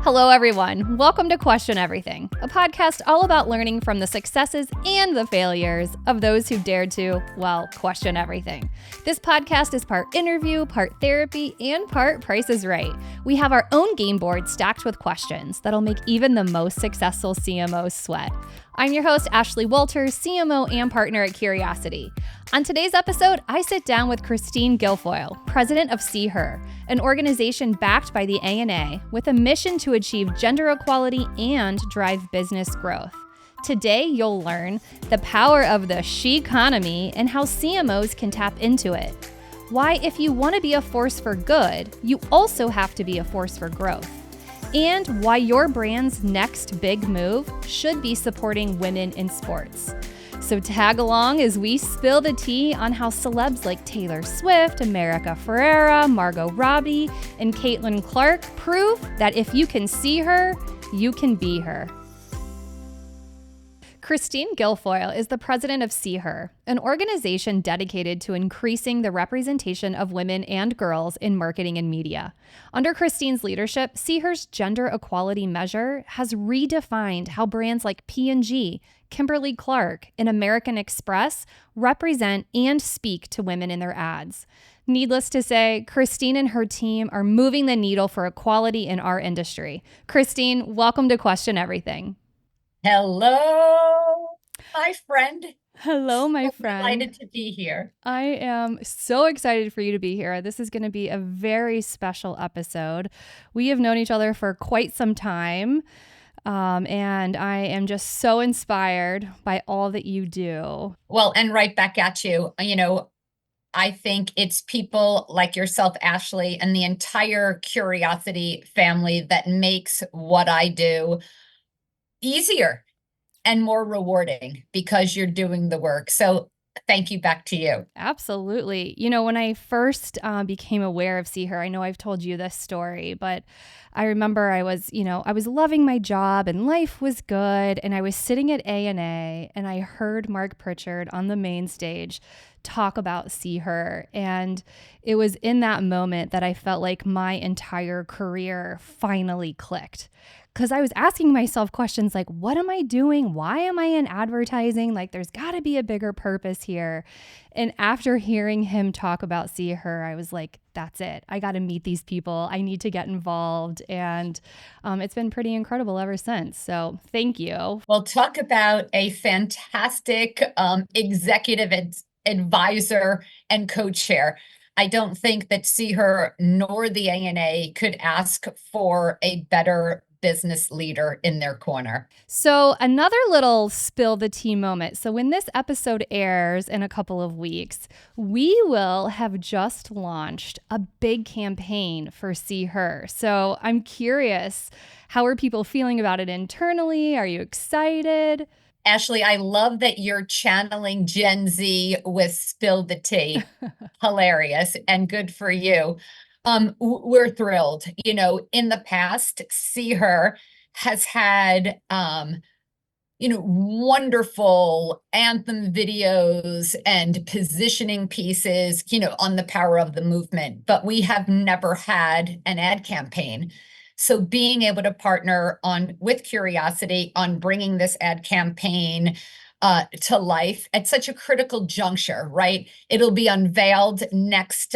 Hello, everyone. Welcome to Question Everything, a podcast all about learning from the successes and the failures of those who dared to, well, question everything. This podcast is part interview, part therapy, and part Price is Right. We have our own game board stacked with questions that'll make even the most successful CMOs sweat. I'm your host, Ashley Walters, CMO and partner at Curiosity. On today's episode, I sit down with Christine Guilfoyle, president of SeeHer, an organization backed by the ANA with a mission to achieve gender equality and drive business growth. Today, you'll learn the power of the SHEconomy and how CMOs can tap into it. Why, if you want to be a force for good, you also have to be a force for growth. And why your brand's next big move should be supporting women in sports. So tag along as we spill the tea on how celebs like Taylor Swift, America Ferrera, Margot Robbie, and Caitlin Clark prove that if you can see her, you can be her. Christine Guilfoyle is the president of SeeHer, an organization dedicated to increasing the representation of women and girls in marketing and media. Under Christine's leadership, SeeHer's gender equality measure has redefined how brands like P&G, Kimberly-Clark, and American Express represent and speak to women in their ads. Needless to say, Christine and her team are moving the needle for equality in our industry. Christine, welcome to Question Everything. Hello, my friend. Hello, my friend. Excited to be here. I am so excited for you to be here. This is going to be a very special episode. We have known each other for quite some time, and I am just so inspired by all that you do. Well, and right back at you. I think it's people like yourself, Ashley, and the entire Curiosity family that makes what I do easier and more rewarding because you're doing the work. So thank you, back to you. Absolutely. When I first became aware of SeeHer, I know I've told you this story, but I remember I was loving my job and life was good. And I was sitting at ANA and I heard Mark Pritchard on the main stage talk about SeeHer. And it was in that moment that I felt like my entire career finally clicked. Because I was asking myself questions like, what am I doing? Why am I in advertising? Like, there's got to be a bigger purpose here. And after hearing him talk about SeeHer, I was like, that's it. I got to meet these people. I need to get involved. And it's been pretty incredible ever since. So thank you. Well, talk about a fantastic executive advisor and co-chair. I don't think that SeeHer nor the ANA could ask for a better business leader in their corner. So another little spill the tea moment. So when this episode airs in a couple of weeks, we will have just launched a big campaign for SeeHer. So I'm curious, how are people feeling about it internally? Are you excited? Ashley, I love that you're channeling Gen Z with spill the tea. Hilarious and good for you. We're thrilled. In the past, SeeHer has had, wonderful anthem videos and positioning pieces, on the power of the movement, but we have never had an ad campaign. So being able to partner with Curiosity on bringing this ad campaign to life at such a critical juncture, right? It'll be unveiled next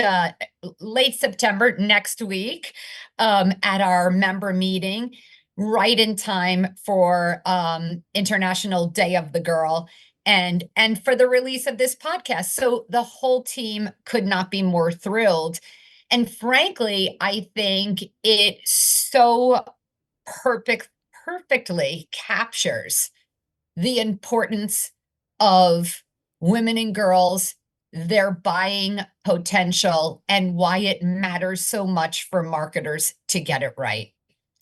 late September, next week, at our member meeting, right in time for International Day of the Girl and for the release of this podcast. So the whole team could not be more thrilled. And frankly, I think it so perfectly captures the importance of women and girls, their buying potential, and why it matters so much for marketers to get it right.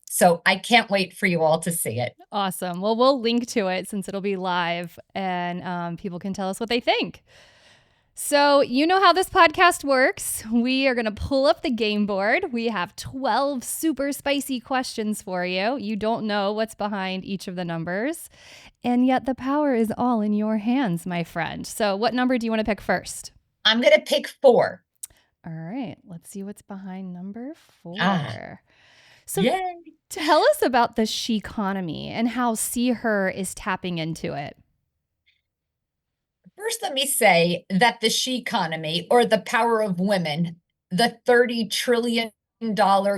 So I can't wait for you all to see it. Awesome. Well, we'll link to it since it'll be live and people can tell us what they think. So you know how this podcast works. We are going to pull up the game board. We have 12 super spicy questions for you. You don't know what's behind each of the numbers. And yet the power is all in your hands, my friend. So what number do you want to pick first? I'm going to pick 4. All right. Let's see what's behind number 4. So Yay. tell us about the SheConomy and how SeeHer is tapping into it. First, let me say that the SheConomy, or the power of women, the $30 trillion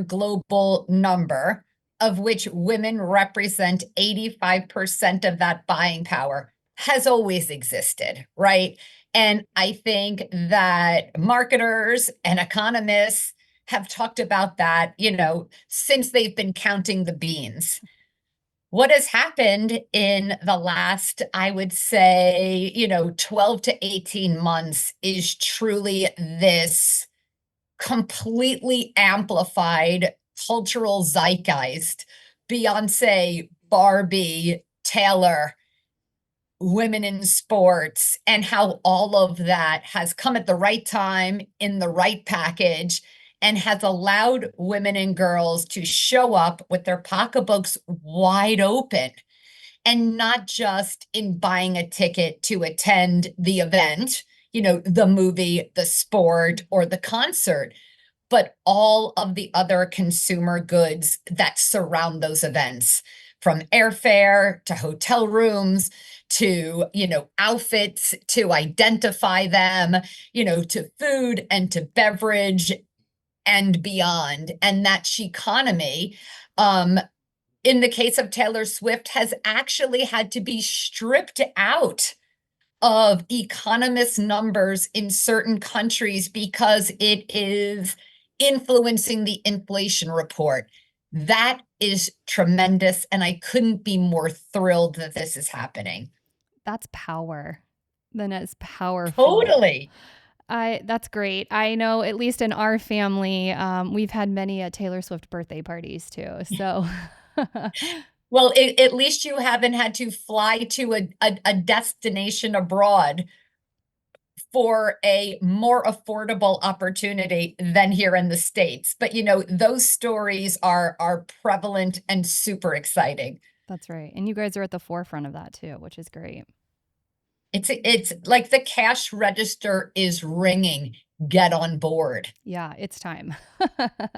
global number, of which women represent 85% of that buying power, has always existed, right? And I think that marketers and economists have talked about that, since they've been counting the beans. What has happened in the last, I would say, 12 to 18 months is truly this completely amplified cultural zeitgeist. Beyonce, Barbie, Taylor, women in sports, and how all of that has come at the right time in the right package and has allowed women and girls to show up with their pocketbooks wide open, and not just in buying a ticket to attend the event, the movie, the sport, or the concert, but all of the other consumer goods that surround those events, from airfare to hotel rooms to, outfits to identify them, to food and to beverage and beyond. And that SheConomy, in the case of Taylor Swift, has actually had to be stripped out of economist numbers in certain countries because it is influencing the inflation report. That is tremendous, and I couldn't be more thrilled that this is happening. That's power. Then it's powerful. Totally. That's great. I know, at least in our family, we've had many Taylor Swift birthday parties too. So Well, at least you haven't had to fly to a destination abroad for a more affordable opportunity than here in the States. But those stories are prevalent and super exciting. that's right. And you guys are at the forefront of that too, which is great. It's like the cash register is ringing. Get on board. Yeah, it's time.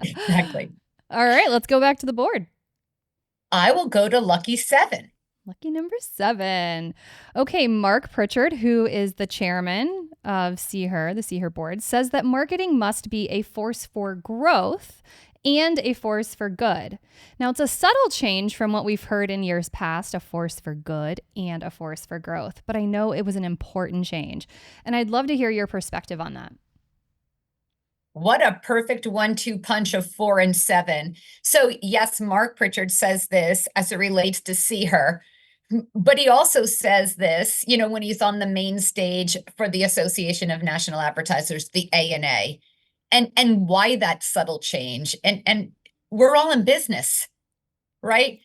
Exactly. All right, let's go back to the board. I will go to lucky 7. Lucky number 7. Okay, Mark Pritchard, who is the chairman of SeeHer, the SeeHer board, says that marketing must be a force for growth and a force for good. Now, it's a subtle change from what we've heard in years past, a force for good and a force for growth. But I know it was an important change. And I'd love to hear your perspective on that. What a perfect 1-2 punch of 4 and 7. So yes, Mark Pritchard says this as it relates to SeeHer, but he also says this, when he's on the main stage for the Association of National Advertisers, the ANA, and why that subtle change. And we're all in business, right?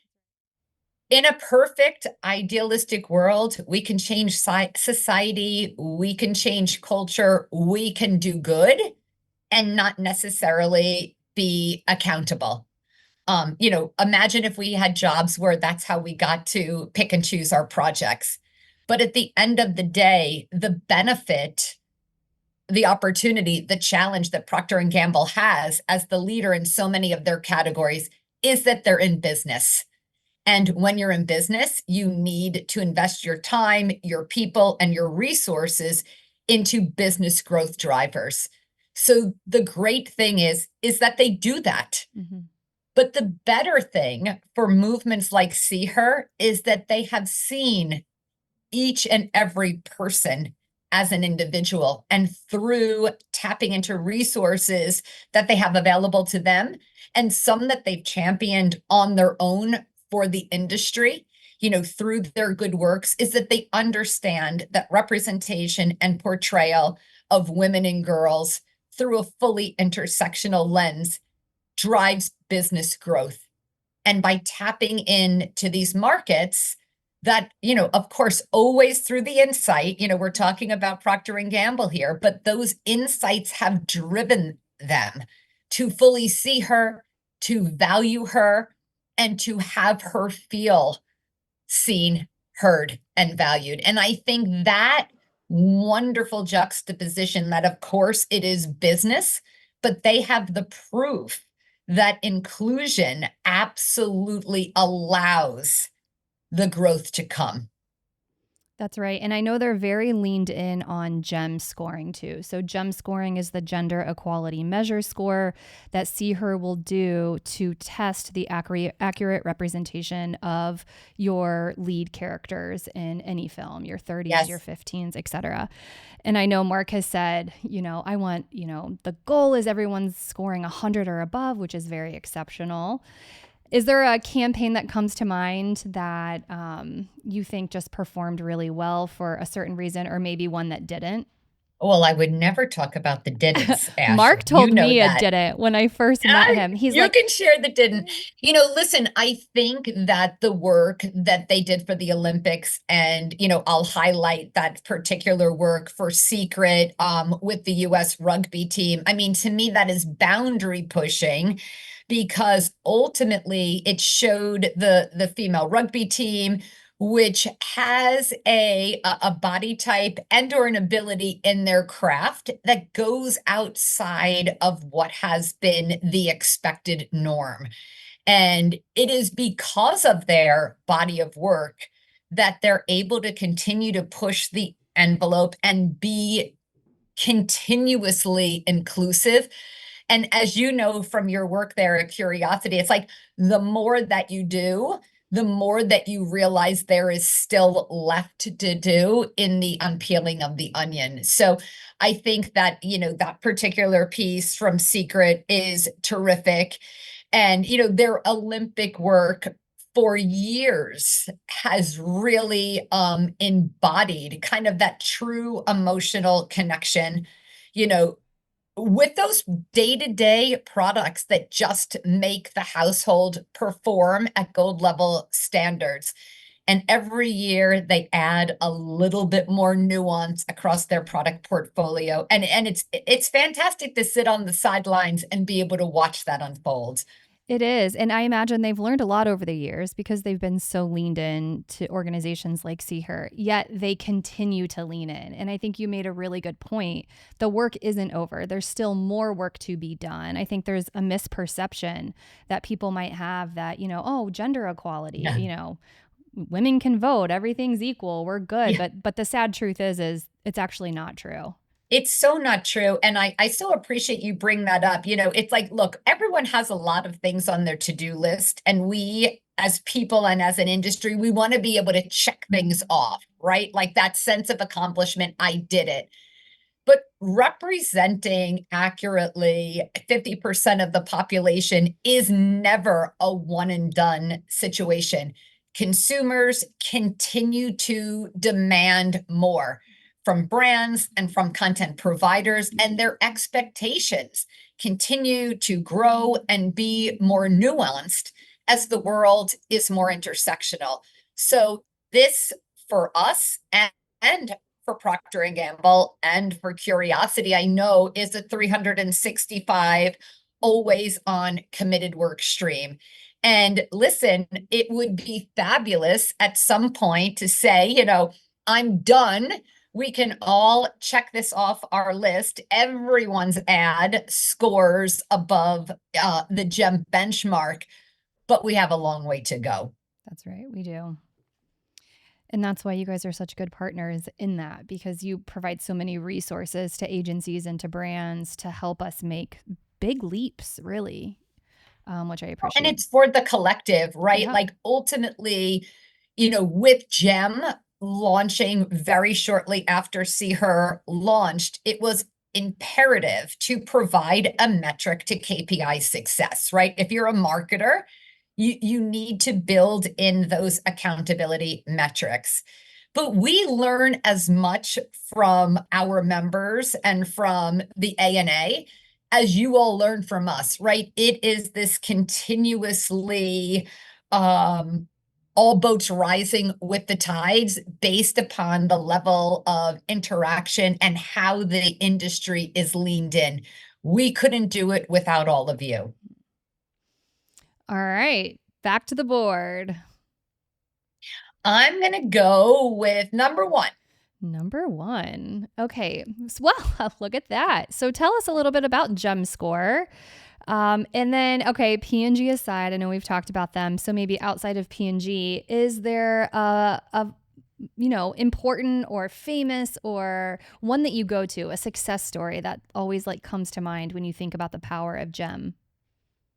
In a perfect, idealistic world, we can change society, we can change culture, we can do good and not necessarily be accountable. Imagine if we had jobs where that's how we got to pick and choose our projects. But at the end of the day, the benefit, the opportunity, the challenge that Procter & Gamble has as the leader in so many of their categories is that they're in business. And when you're in business, you need to invest your time, your people, and your resources into business growth drivers. So the great thing is that they do that. Mm-hmm. But the better thing for movements like SeeHer is that they have seen each and every person as an individual, and through tapping into resources that they have available to them, and some that they've championed on their own for the industry, through their good works, is that they understand that representation and portrayal of women and girls through a fully intersectional lens drives business growth. And by tapping into these markets that, of course, always through the insight, we're talking about Procter & Gamble here, but those insights have driven them to fully see her, to value her, and to have her feel seen, heard, and valued. And I think that wonderful juxtaposition that, of course, it is business, but they have the proof that inclusion absolutely allows the growth to come. That's right. And I know they're very leaned in on GEM scoring too. So GEM scoring is the gender equality measure score that SeeHer will do to test the accurate representation of your lead characters in any film, your 30s, Yes. your 15s, etc. And I know Mark has said, I want, the goal is everyone's scoring 100 or above, which is very exceptional. Is there a campaign that comes to mind that you think just performed really well for a certain reason, or maybe one that didn't? Well, I would never talk about the didn'ts, Ashley. Mark told You know me it that. didn't when I first met him. He's You like, can share the didn't. Listen, I think that the work that they did for the Olympics, and I'll highlight that particular work for Secret with the US rugby team. I mean, to me, that is boundary pushing, because ultimately it showed the female rugby team, which has a body type and or an ability in their craft that goes outside of what has been the expected norm. And it is because of their body of work that they're able to continue to push the envelope and be continuously inclusive. And as you know from your work there at Curiosity, it's like the more that you do, the more that you realize there is still left to do in the unpeeling of the onion. So I think that, that particular piece from Secret is terrific. And, their Olympic work for years has really embodied kind of that true emotional connection, you know, with those day-to-day products that just make the household perform at gold level standards. And every year they add a little bit more nuance across their product portfolio. And it's fantastic to sit on the sidelines and be able to watch that unfold. it is. And I imagine they've learned a lot over the years because they've been so leaned in to organizations like SeeHer, yet they continue to lean in. And I think you made a really good point. The work isn't over. There's still more work to be done. I think there's a misperception that people might have that, gender equality, Yeah. Women can vote, everything's equal, we're good. Yeah. But the sad truth is it's actually not true. It's so not true. And I so appreciate you bring that up. It's like, look, everyone has a lot of things on their to-do list. And we, as people and as an industry, we want to be able to check things off, right? Like that sense of accomplishment, I did it. But representing accurately 50% of the population is never a one and done situation. Consumers continue to demand more from brands and from content providers, and their expectations continue to grow and be more nuanced as the world is more intersectional. So this, for us and for Procter and Gamble and for Curiosity, I know is a 365 always on committed work stream. And listen, it would be fabulous at some point to say, I'm done. We can all check this off our list. Everyone's ad scores above the GEM benchmark, but we have a long way to go. That's right. We do. And that's why you guys are such good partners in that, because you provide so many resources to agencies and to brands to help us make big leaps, really, which I appreciate. And it's for the collective, right? Yeah. Like ultimately, with GEM launching very shortly after SeeHer launched, it was imperative to provide a metric to KPI success, right? If you're a marketer, you need to build in those accountability metrics. But we learn as much from our members and from the ANA as you all learn from us, right? It is this continuously all boats rising with the tides based upon the level of interaction and how the industry is leaned in. We couldn't do it without all of you. All right, back to the board. I'm going to go with number one. Number one. Okay. Well, look at that. So tell us a little bit about GEM score. And then, okay, P&G aside, I know we've talked about them. So maybe outside of P&G, is there a important or famous or one that you go to, a success story that always like comes to mind when you think about the power of GEM?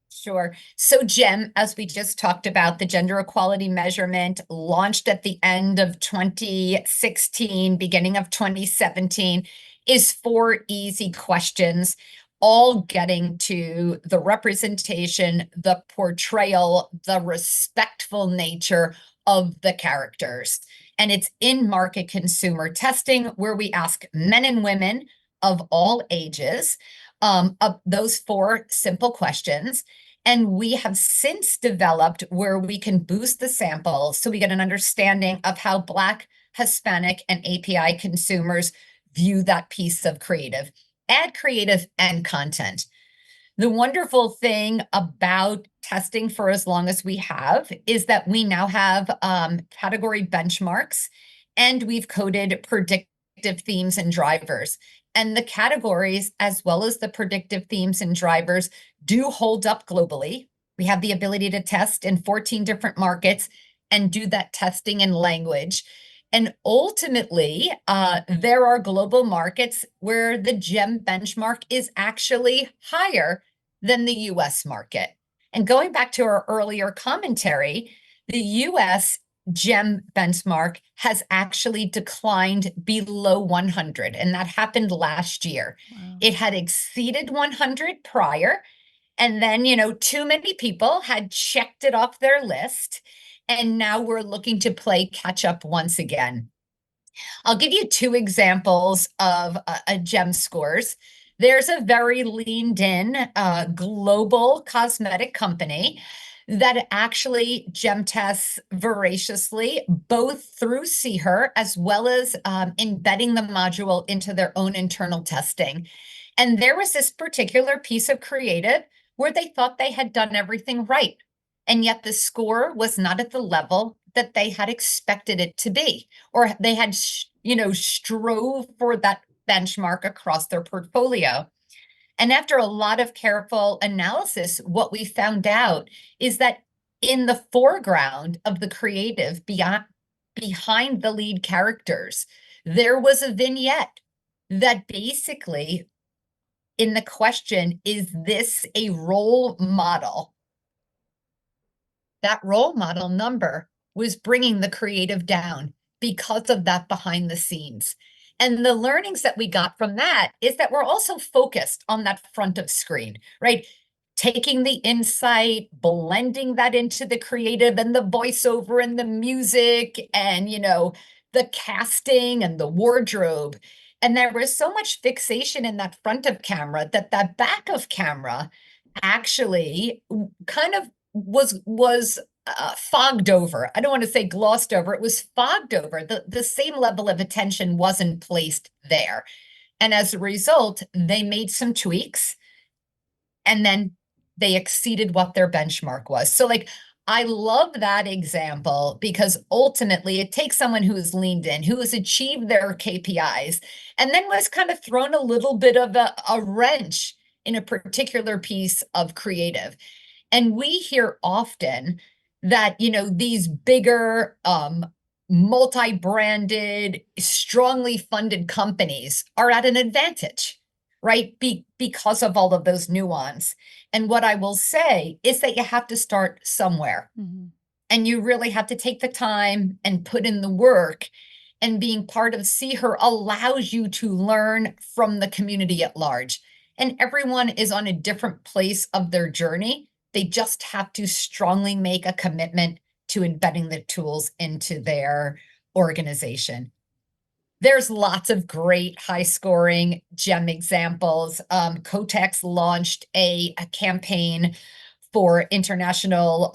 Sure. So GEM, as we just talked about, the gender equality measurement launched at the end of 2016, beginning of 2017, is 4 easy questions, all getting to the representation, the portrayal, the respectful nature of the characters. And it's in market consumer testing where we ask men and women of all ages of those 4 simple questions. And we have since developed where we can boost the sample so we get an understanding of how Black, Hispanic, and API consumers view that piece of creative, ad creative, and content. The wonderful thing about testing for as long as we have is that we now have category benchmarks, and we've coded predictive themes and drivers. And the categories, as well as the predictive themes and drivers, do hold up globally. We have the ability to test in 14 different markets and do that testing in language. And ultimately, there are global markets where the GEM benchmark is actually higher than the US market. And going back to our earlier commentary, the US GEM benchmark has actually declined below 100, and that happened last year. Wow. It had exceeded 100 prior, and then, too many people had checked it off their list, and now we're looking to play catch up once again. I'll give you 2 examples of GEM scores. There's a very leaned in global cosmetic company that actually GEM tests voraciously, both through SeeHer as well as embedding the module into their own internal testing. And there was this particular piece of creative where they thought they had done everything right. And yet the score was not at the level that they had expected it to be, or they had, strove for that benchmark across their portfolio. And after a lot of careful analysis, what we found out is that in the foreground of the creative, behind the lead characters, there was a vignette that basically, in the question, is this a role model? That role model number was bringing the creative down because of that behind the scenes. And the learnings that we got from that is that we're also focused on that front of screen, right? Taking the insight, blending that into the creative and the voiceover and the music and, the casting and the wardrobe. And there was so much fixation in that front of camera that back of camera actually kind of was fogged over. I don't want to say glossed over. It was fogged over. The same level of attention wasn't placed there. And as a result, they made some tweaks and then they exceeded what their benchmark was. So I love that example because ultimately it takes someone who has leaned in, who has achieved their KPIs, and then was kind of thrown a little bit of a wrench in a particular piece of creative. And we hear often that, these bigger, multi-branded, strongly funded companies are at an advantage, right? Because of all of those nuance. And what I will say is that you have to start somewhere. Mm-hmm. And you really have to take the time and put in the work. And being part of SeeHer allows you to learn from the community at large. And everyone is on a different place of their journey. They just have to strongly make a commitment to embedding the tools into their organization. There's lots of great high-scoring GEM examples. Kotex launched a campaign for International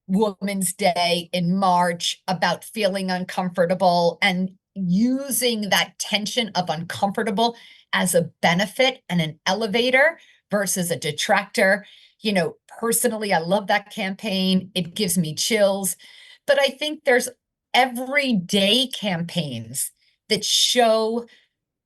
Women's Day in March about feeling uncomfortable and using that tension of uncomfortable as a benefit and an elevator versus a detractor. Personally, I love that campaign. It gives me chills. But I think there's everyday campaigns that show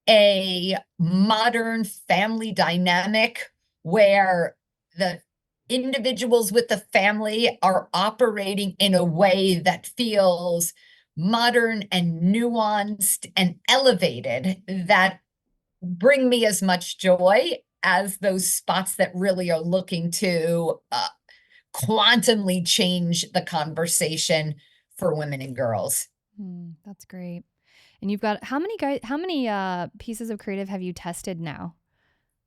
a modern family dynamic where the individuals with the family are operating in a way that feels modern and nuanced and elevated, that bring me as much joy as those spots that really are looking to quantumly change the conversation for women and girls. That's great. And you've got how many pieces of creative have you tested now?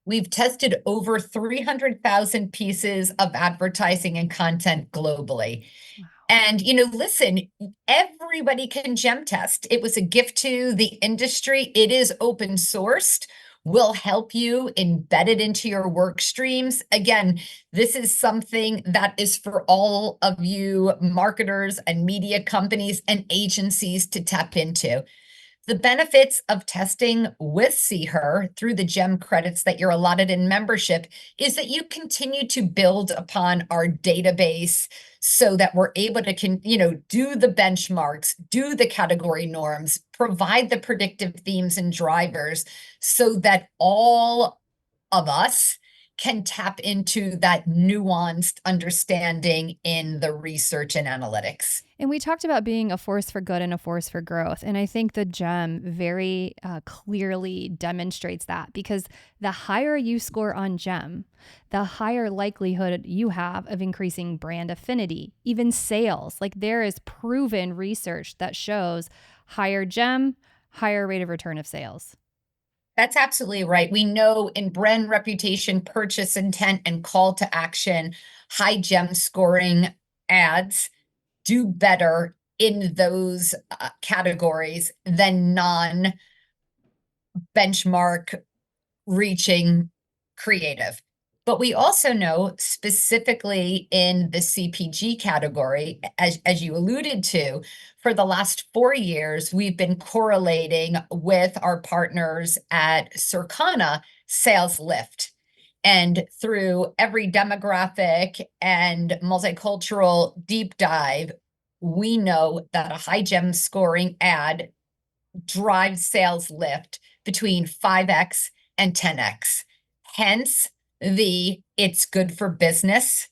We've tested over 300,000 pieces of advertising and content globally. Wow. And, listen, everybody can gem test. It was a gift to the industry. It is open sourced. We'll help you embed it into your work streams. Again, this is something that is for all of you marketers and media companies and agencies to tap into. The benefits of testing with SeeHer through the GEM credits that you're allotted in membership is that you continue to build upon our database so that we're able to do the benchmarks, do the category norms, provide the predictive themes and drivers so that all of us can tap into that nuanced understanding in the research and analytics. And we talked about being a force for good and a force for growth. And I think the GEM very clearly demonstrates that, because the higher you score on GEM, the higher likelihood you have of increasing brand affinity, even sales. Like, there is proven research that shows higher GEM, higher rate of return of sales. That's absolutely right. We know in brand reputation, purchase intent, and call to action, high GEM scoring ads do better in those categories than non-benchmark reaching creative. But we also know, specifically in the CPG category, as you alluded to, for the last 4 years, we've been correlating with our partners at Circana sales lift. And through every demographic and multicultural deep dive, we know that a high GEM scoring ad drives sales lift between 5x and 10x. Hence, it's good for business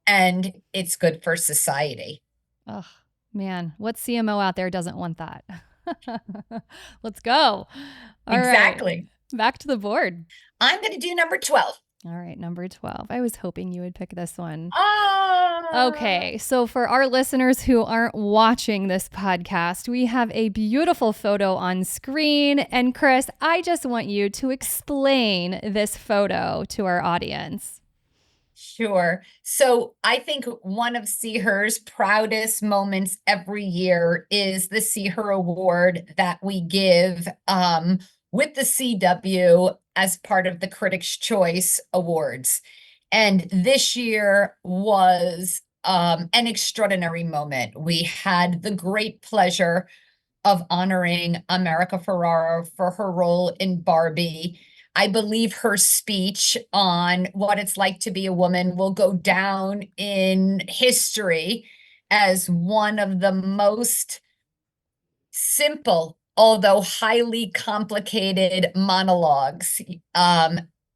and it's good for society. Oh, man, what CMO out there doesn't want that? Let's go. All exactly. Right. Back to the board. I'm going to do number 12. All right, number 12. I was hoping you would pick this one. Oh. Okay, so for our listeners who aren't watching this podcast, we have a beautiful photo on screen. And Chris, I just want you to explain this photo to our audience. Sure. So I think one of SeeHer's proudest moments every year is the SeeHer Award that we give with the CW as part of the Critics' Choice Awards. And this year was an extraordinary moment. We had the great pleasure of honoring America Ferrera for her role in Barbie. I believe her speech on what it's like to be a woman will go down in history as one of the most simple, although highly complicated monologues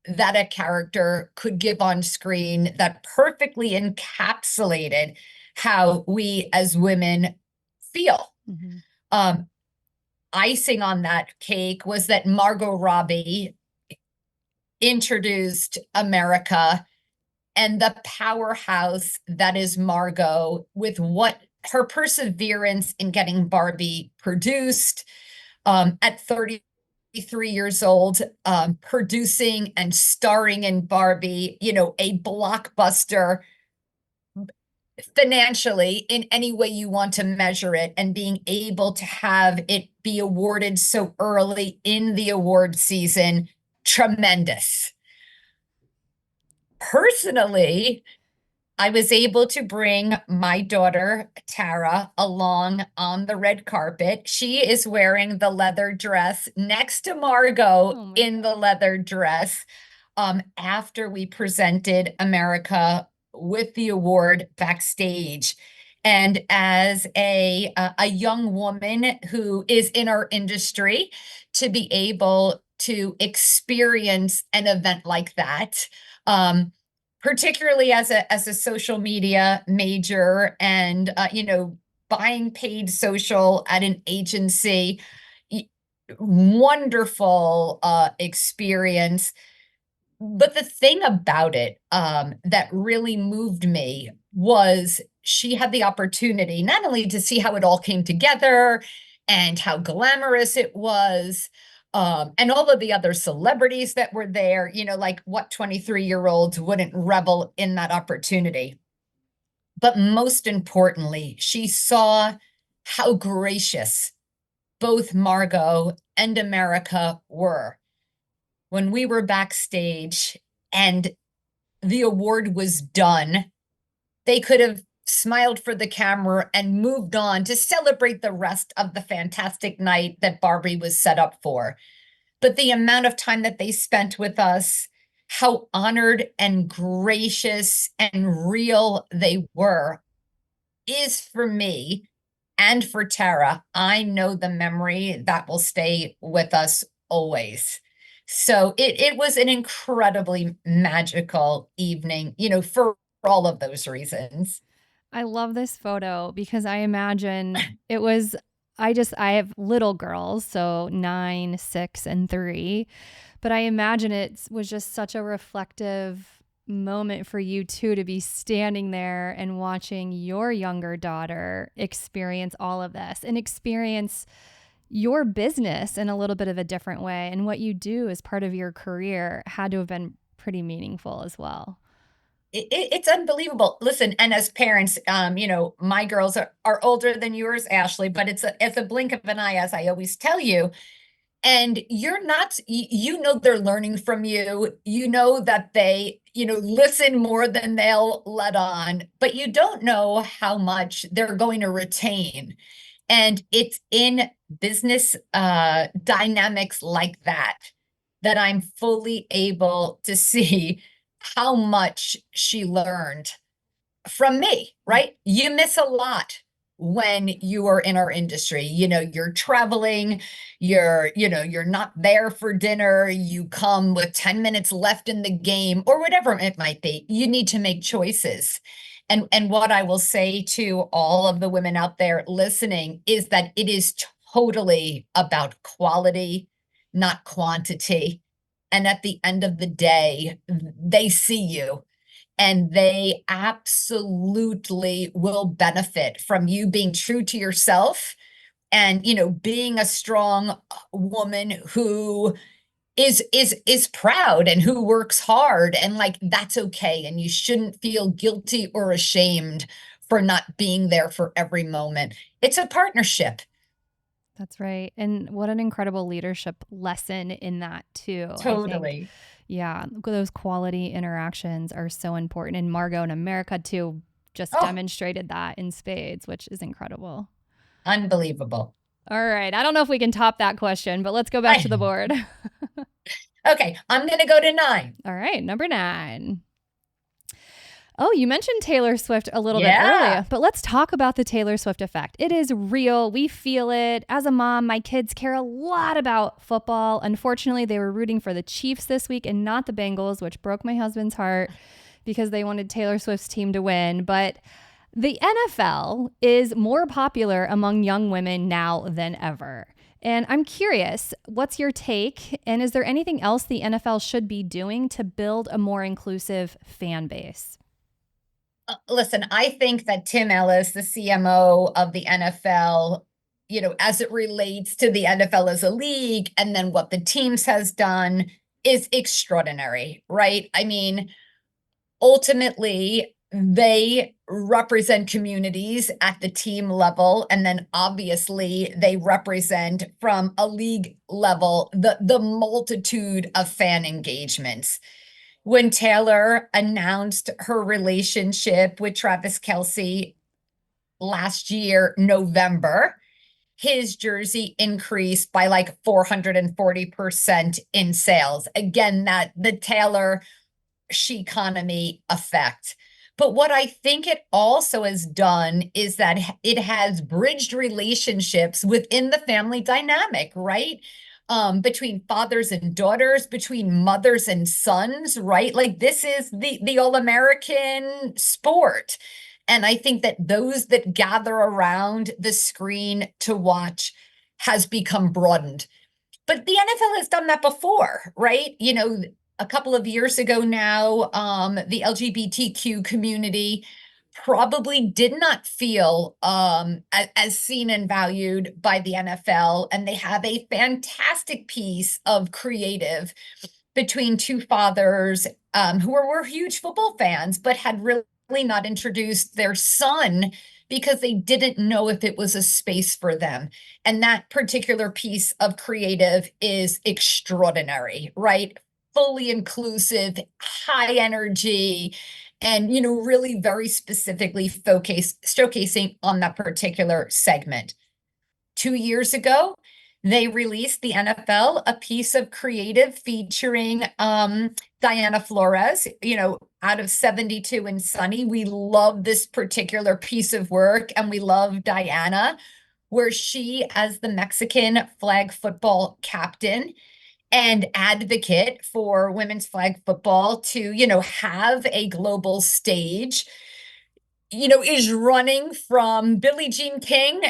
that a character could give on screen, that perfectly encapsulated how we as women feel. Mm-hmm. Icing on that cake was that Margot Robbie introduced America and the powerhouse that is Margot, with what her perseverance in getting Barbie produced at 33 years old, producing and starring in Barbie, a blockbuster financially in any way you want to measure it, and being able to have it be awarded so early in the award season. Tremendous. Personally, I was able to bring my daughter, Tara, along on the red carpet. She is wearing the leather dress next to Margot in the leather dress after we presented America with the award backstage. And as a young woman who is in our industry, to be able to experience an event like that. Particularly as a social media major and, buying paid social at an agency, wonderful experience. But the thing about it that really moved me was she had the opportunity not only to see how it all came together and how glamorous it was, and all of the other celebrities that were there, like what 23-year-olds wouldn't revel in that opportunity. But most importantly, she saw how gracious both Margot and America were when we were backstage and the award was done. They could have smiled for the camera and moved on to celebrate the rest of the fantastic night that Barbie was set up for. But the amount of time that they spent with us, how honored and gracious and real they were, is for me and for Tara, I know the memory that will stay with us always. So it was an incredibly magical evening, for all of those reasons. I love this photo because I imagine it was, I have little girls, so 9, 6, and 3, but I imagine it was just such a reflective moment for you too, to be standing there and watching your younger daughter experience all of this and experience your business in a little bit of a different way. And what you do as part of your career had to have been pretty meaningful as well. It's unbelievable. Listen, and as parents, my girls are older than yours, Ashley, but it's a blink of an eye, as I always tell you. And you're not, they're learning from you. You know that they, listen more than they'll let on, but you don't know how much they're going to retain. And it's in business dynamics like that that I'm fully able to see how much she learned from me, right? You miss a lot when you are in our industry. You're traveling, you're not there for dinner, you come with 10 minutes left in the game or whatever it might be. You need to make choices. And what I will say to all of the women out there listening is that it is totally about quality, not quantity. And at the end of the day, they see you and they absolutely will benefit from you being true to yourself and, being a strong woman who is proud and who works hard, and like that's okay, and you shouldn't feel guilty or ashamed for not being there for every moment. It's a partnership. That's right. And what an incredible leadership lesson in that too. I think, Totally. yeah, those quality interactions are so important. And Margot and America too just Oh, demonstrated that in spades, which is incredible. unbelievable. All right. I don't know if we can top that question, but let's go back to the board. Okay, I'm going to go to 9. All right. Number 9. Oh, you mentioned Taylor Swift a little bit Yeah. earlier, but let's talk about the Taylor Swift effect. It is real. We feel it. As a mom, my kids care a lot about football. Unfortunately, they were rooting for the Chiefs this week and not the Bengals, which broke my husband's heart because they wanted Taylor Swift's team to win. But the NFL is more popular among young women now than ever. And I'm curious, what's your take? And is there anything else the NFL should be doing to build a more inclusive fan base? Listen, I think that Tim Ellis, the CMO of the NFL, as it relates to the NFL as a league and then what the teams has done is extraordinary, right? I mean, ultimately, they represent communities at the team level. And then obviously they represent from a league level, the multitude of fan engagements. When Taylor announced her relationship with Travis Kelce last year, November, his jersey increased by like 440% in sales. Again, that the Taylor SHEconomy effect. But what I think it also has done is that it has bridged relationships within the family dynamic, right? between fathers and daughters, between mothers and sons, right? Like this is the all-American sport. And I think that those that gather around the screen to watch has become broadened. But the NFL has done that before, right? You know, a couple of years ago now, the LGBTQ community probably did not feel as seen and valued by the NFL. And they have a fantastic piece of creative between two fathers who were huge football fans, but had really not introduced their son because they didn't know if it was a space for them. And that particular piece of creative is extraordinary, right? Fully inclusive, high energy, and really very specifically showcasing on that particular segment. 2 years ago, they released the NFL a piece of creative featuring Diana Flores, out of 72 and Sunny. We love this particular piece of work, and we love Diana, where she, as the Mexican flag football captain and advocate for women's flag football to, have a global stage, is running from Billie Jean King,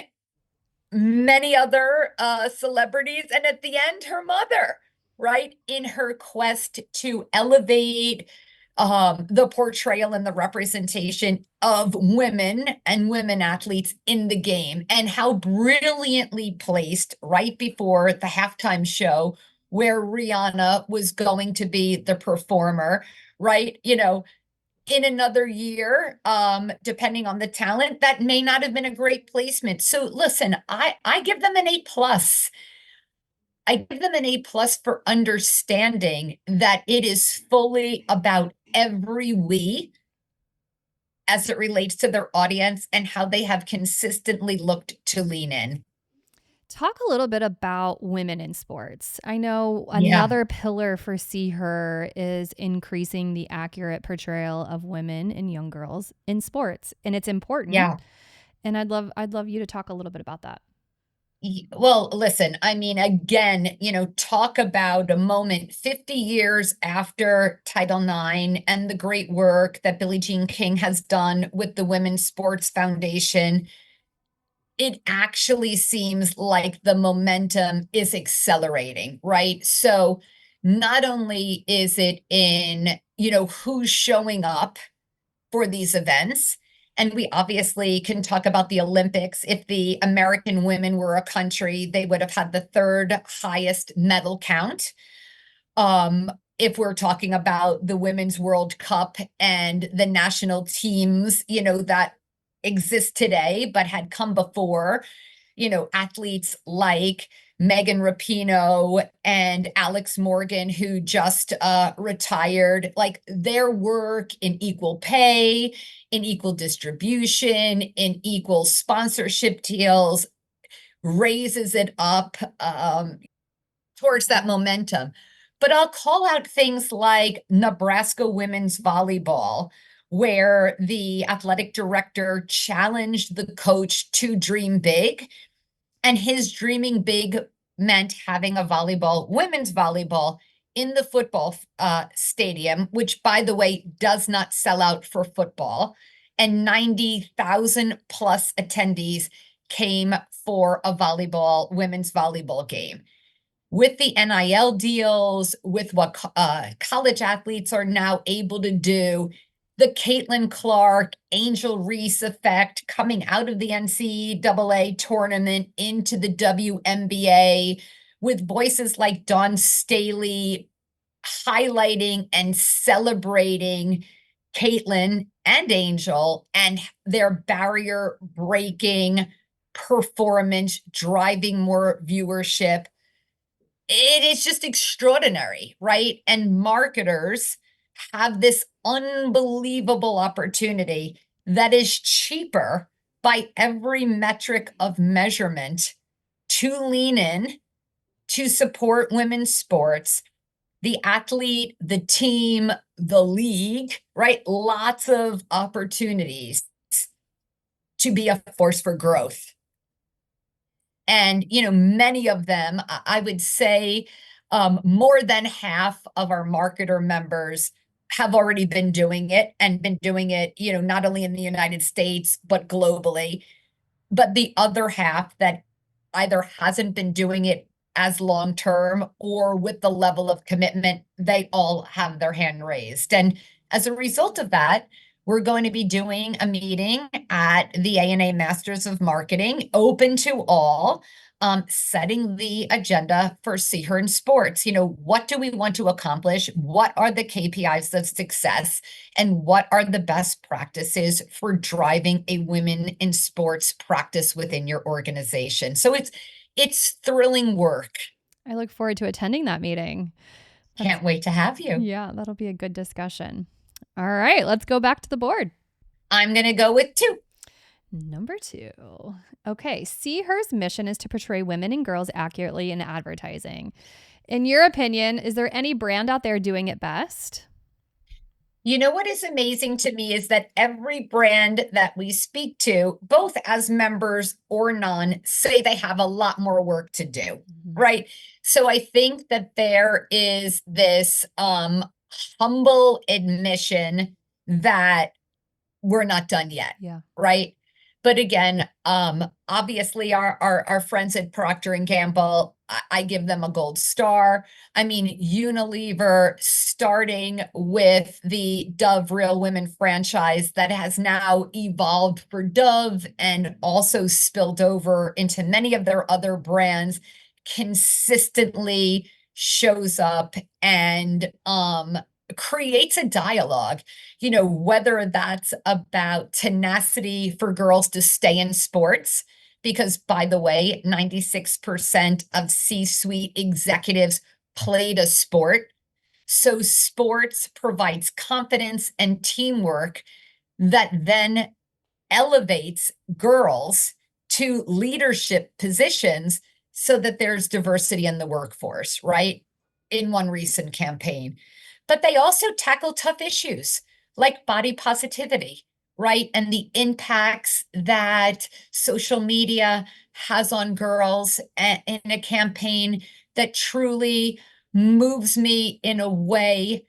many other celebrities, and at the end, her mother, right? In her quest to elevate the portrayal and the representation of women and women athletes in the game, and how brilliantly placed right before the halftime show where Rihanna was going to be the performer, right? In another year, depending on the talent, that may not have been a great placement. So listen, I give them an A+. I give them an A+ for understanding that it is fully about every we as it relates to their audience and how they have consistently looked to lean in. Talk a little bit about women in sports. I know Yeah. another pillar for SeeHer is increasing the accurate portrayal of women and young girls in sports, and it's important. Yeah. And I'd love you to talk a little bit about that. Well, listen, I mean, again, talk about a moment 50 years after Title IX and the great work that Billie Jean King has done with the Women's Sports Foundation. It actually seems like the momentum is accelerating, right? So not only is it in, who's showing up for these events, and we obviously can talk about the Olympics. If the American women were a country, they would have had the third highest medal count. If we're talking about the Women's World Cup and the national teams, that exist today, but had come before, athletes like Megan Rapinoe and Alex Morgan, who just retired, like their work in equal pay, in equal distribution, in equal sponsorship deals, raises it up towards that momentum. But I'll call out things like Nebraska women's volleyball, where the athletic director challenged the coach to dream big. And his dreaming big meant having a women's volleyball in the football stadium, which, by the way, does not sell out for football. And 90,000 plus attendees came for a women's volleyball game. With the NIL deals, with what college athletes are now able to do, the Caitlin Clark, Angel Reese effect coming out of the NCAA tournament into the WNBA, with voices like Dawn Staley highlighting and celebrating Caitlin and Angel and their barrier breaking performance, driving more viewership. It is just extraordinary, right? And marketers have this unbelievable opportunity that is cheaper by every metric of measurement to lean in, to support women's sports, the athlete, the team, the league, right? Lots of opportunities to be a force for growth. And, many of them, I would say, more than half of our marketer members have already been doing it and been doing it, not only in the United States, but globally. But the other half that either hasn't been doing it as long term or with the level of commitment, they all have their hand raised. And as a result of that, we're going to be doing a meeting at the ANA Masters of Marketing, open to all, setting the agenda for SeeHer in sports. What do we want to accomplish? What are the KPIs of success? And what are the best practices for driving a women in sports practice within your organization? So it's thrilling work. I look forward to attending that meeting. Can't wait to have you. Yeah, that'll be a good discussion. All right, let's go back to the board. I'm going to go with 2. Number 2. Okay, SeeHer's mission is to portray women and girls accurately in advertising. In your opinion, is there any brand out there doing it best? What is amazing to me is that every brand that we speak to, both as members or non, say they have a lot more work to do, right? So I think that there is this humble admission that we're not done yet, right? But again, obviously our friends at Procter and Gamble, I give them a gold star. I mean, Unilever, starting with the Dove Real Women franchise that has now evolved for Dove and also spilled over into many of their other brands, consistently shows up and creates a dialogue, whether that's about tenacity for girls to stay in sports, because by the way, 96% of C-suite executives played a sport. So sports provides confidence and teamwork that then elevates girls to leadership positions so that there's diversity in the workforce, right? In one recent campaign. But they also tackle tough issues like body positivity, right? And the impacts that social media has on girls in a campaign that truly moves me in a way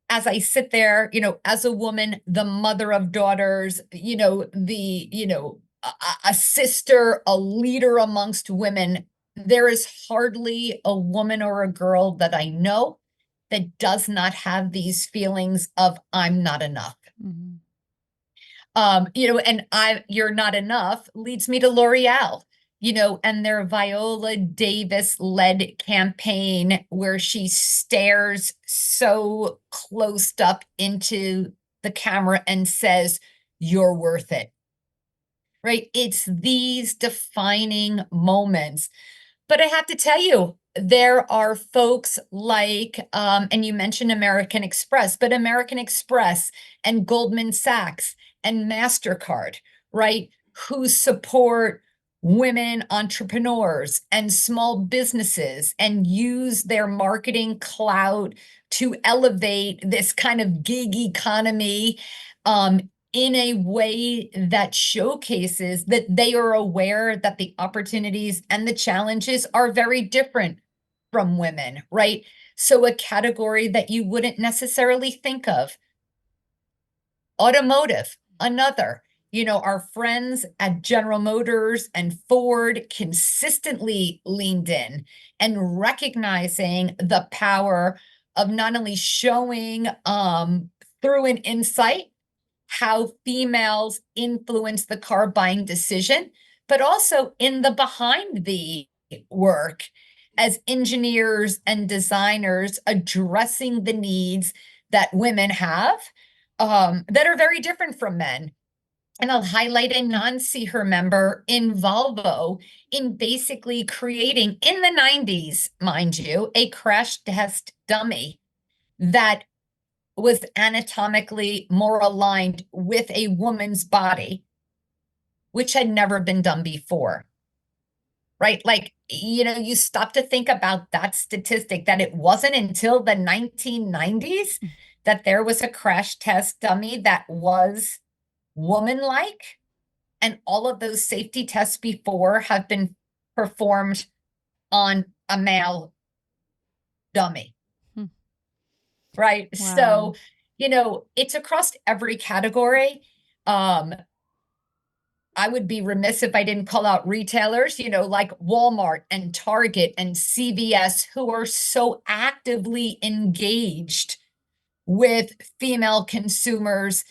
as I sit there, as a woman, the mother of daughters, a sister, a leader amongst women. There is hardly a woman or a girl that I know that does not have these feelings of I'm not enough. You're not enough leads me to L'Oreal, and their Viola Davis-led campaign where she stares so close up into the camera and says, "You're worth it." Right? It's these defining moments. But I have to tell you, there are folks like, and you mentioned American Express, but American Express and Goldman Sachs and MasterCard, right, who support women entrepreneurs and small businesses and use their marketing clout to elevate this kind of gig economy in a way that showcases that they are aware that the opportunities and the challenges are very different from women, right? So a category that you wouldn't necessarily think of. Automotive, another. Our friends at General Motors and Ford consistently leaned in and recognizing the power of not only showing through an insight how females influence the car buying decision, but also in the behind the work as engineers and designers addressing the needs that women have that are very different from men. And I'll highlight a non-SeeHer member in Volvo in basically creating, in the 90s, mind you, a crash test dummy that was anatomically more aligned with a woman's body, which had never been done before, right? Like, you stop to think about that statistic, that it wasn't until the 1990s that there was a crash test dummy that was woman-like, and all of those safety tests before have been performed on a male dummy. Right. Wow. So, it's across every category. I would be remiss if I didn't call out retailers, like Walmart and Target and CVS, who are so actively engaged with female consumers,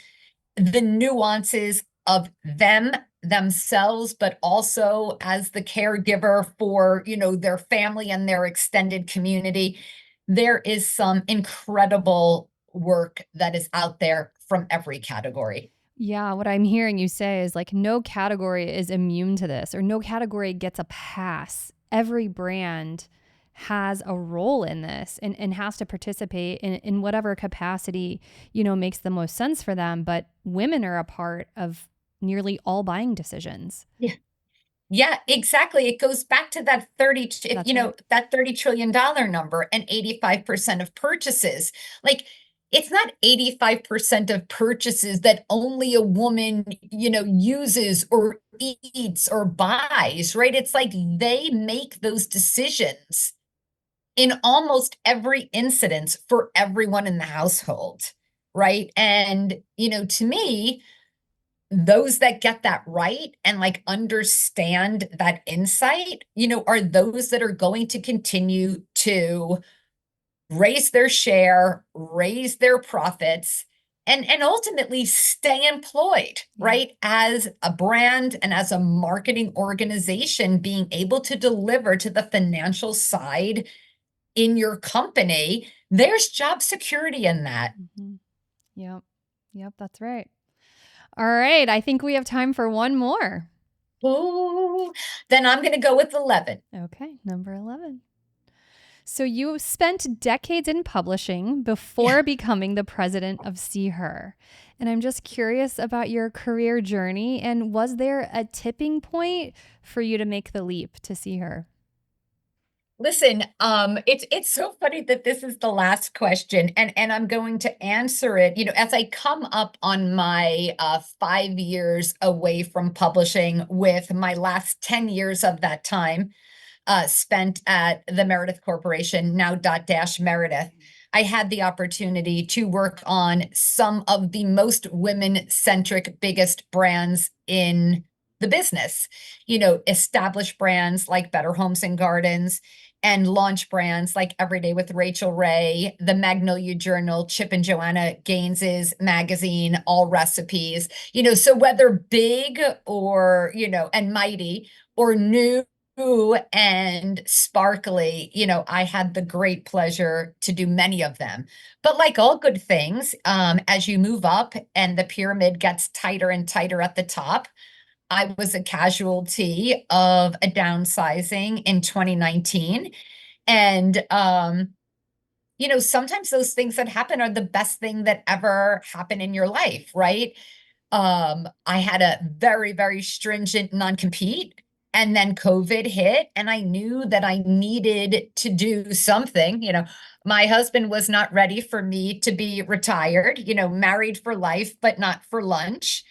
the nuances of themselves, but also as the caregiver for, their family and their extended community. There is some incredible work that is out there from every category. Yeah, what I'm hearing you say is like no category is immune to this, or no category gets a pass. Every brand has a role in this and has to participate in whatever capacity, makes the most sense for them. But women are a part of nearly all buying decisions. Yeah. Yeah, exactly. It goes back to that That's right. that $30 trillion number and 85% of purchases. Like, it's not 85% of purchases that only a woman, uses or eats or buys, right? It's like they make those decisions in almost every incidence for everyone in the household, right? And, to me, those that get that right and like understand that insight, are those that are going to continue to raise their share, raise their profits, and ultimately stay employed, Yeah. right? As a brand and as a marketing organization, being able to deliver to the financial side in your company, there's job security in that. Mm-hmm. Yep. Yep. That's right. All right. I think we have time for one more. Ooh, then I'm going to go with 11. Okay. Number 11. So you spent decades in publishing Yeah. before becoming the president of SeeHer. And I'm just curious about your career journey. And was there a tipping point for you to make the leap to SeeHer? Listen, it's so funny that this is the last question, and I'm going to answer it, as I come up on my 5 years away from publishing, with my last 10 years of that time spent at the Meredith Corporation, now Dotdash Meredith. I had the opportunity to work on some of the most women-centric, biggest brands in the business, established brands like Better Homes and Gardens, and launch brands like Everyday with Rachel Ray, the Magnolia Journal, Chip and Joanna Gaines's magazine, All Recipes, so whether big or, and mighty, or new and sparkly, I had the great pleasure to do many of them. But like all good things, as you move up and the pyramid gets tighter and tighter at the top, I was a casualty of a downsizing in 2019. And, sometimes those things that happen are the best thing that ever happened in your life, right? I had a very, very stringent non-compete, and then COVID hit, and I knew that I needed to do something. My husband was not ready for me to be retired, married for life, but not for lunch.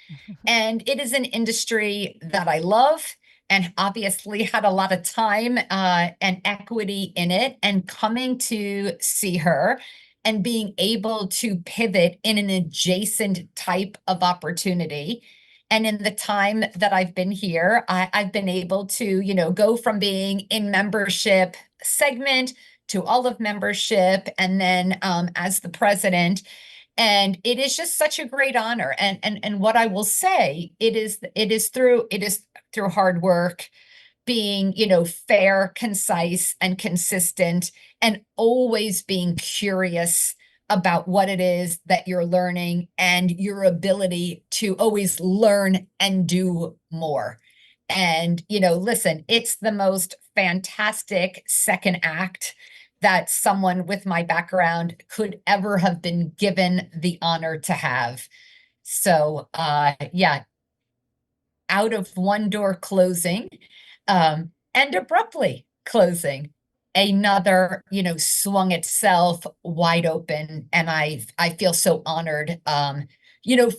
And it is an industry that I love, and obviously had a lot of time and equity in it. And coming to SeeHer and being able to pivot in an adjacent type of opportunity. And in the time that I've been here, I've been able to, go from being in membership segment to all of membership, and then as the president. And it is just such a great honor. And what I will say, it is through hard work, being, fair, concise, and consistent, and always being curious about what it is that you're learning, and your ability to always learn and do more. And, listen, it's the most fantastic second act that someone with my background could ever have been given the honor to have. So, yeah, out of one door closing, and abruptly closing, another, swung itself wide open. And I feel so honored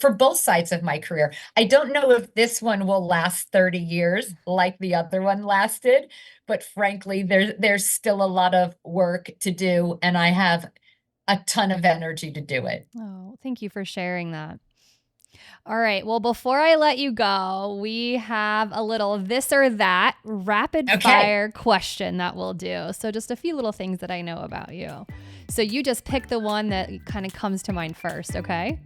for both sides of my career. I don't know if this one will last 30 years like the other one lasted, but frankly, there's still a lot of work to do, and I have a ton of energy to do it. Oh, thank you for sharing that. All right. Well, before I let you go, we have a little this or that rapid fire question that we'll do. So just a few little things that I know about you. So you just pick the one that kind of comes to mind first, okay?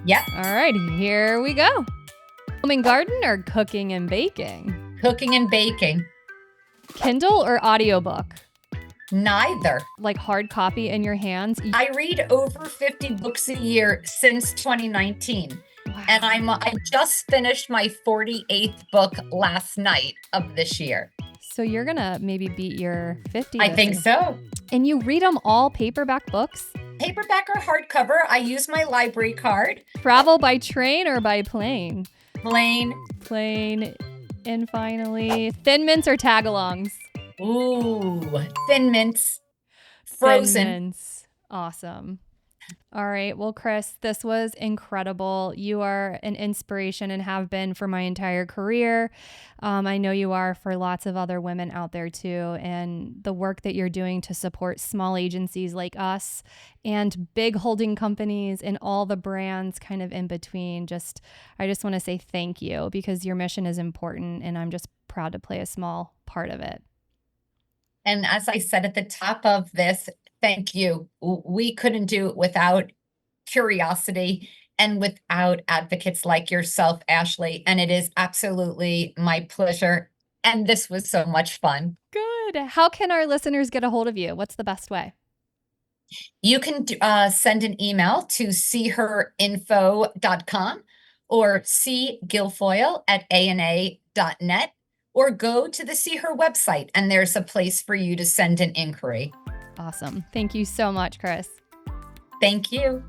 Yep. All right, here we go. Home and garden or cooking and baking? Cooking and baking. Kindle or audiobook? Neither. Like hard copy in your hands? I read over 50 books a year since 2019. Wow. And I just finished my 48th book last night of this year. So you're going to maybe beat your 50. I think so. And you read them all paperback books? Paperback or hardcover. I use my library card. Travel by train or by plane? Plane. Plane. And finally, Thin Mints or Tagalongs? Ooh, Thin Mints. Frozen. Thin Mints. Awesome. All right. Well, Chris, this was incredible. You are an inspiration and have been for my entire career. I know you are for lots of other women out there too. And the work that you're doing to support small agencies like us and big holding companies and all the brands kind of in between. I just want to say thank you because your mission is important and I'm just proud to play a small part of it. And as I said at the top of this, thank you. We couldn't do it without curiosity and without advocates like yourself, Ashley. And it is absolutely my pleasure. And this was so much fun. Good. How can our listeners get a hold of you? What's the best way? You can send an email to SeeHerInfo.com or cguilfoyle@ana.net. Or go to the SeeHer website, and there's a place for you to send an inquiry. Awesome. Thank you so much, Chris. Thank you.